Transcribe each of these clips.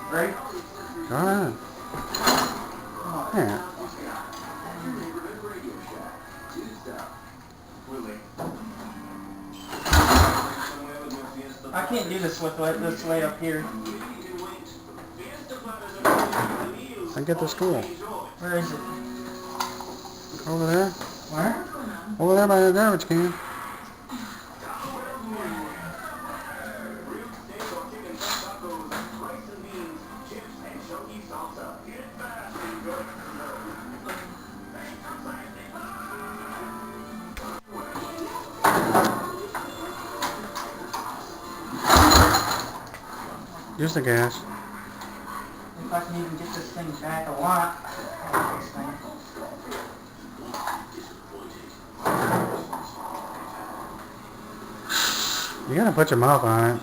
Right? Alright. Yeah. I can't do this with this way up here. I get the school. Where is it? Over there. Where? Over there by the garbage can. Use the gas. If I can even get this thing back a lot. This thing. You gotta put your mouth on it.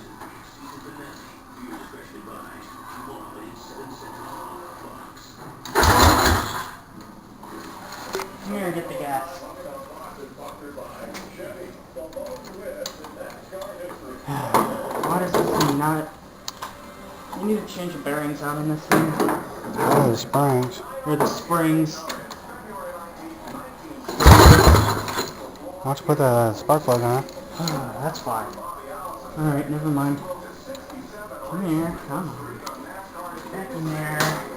Come here and get the gas. Why does this thing not... You need to change the bearings out on this thing. Oh, the springs. Or the springs. Why don't you put the spark plug on? Oh, that's fine. Alright, never mind. Come here, come on. Back in there.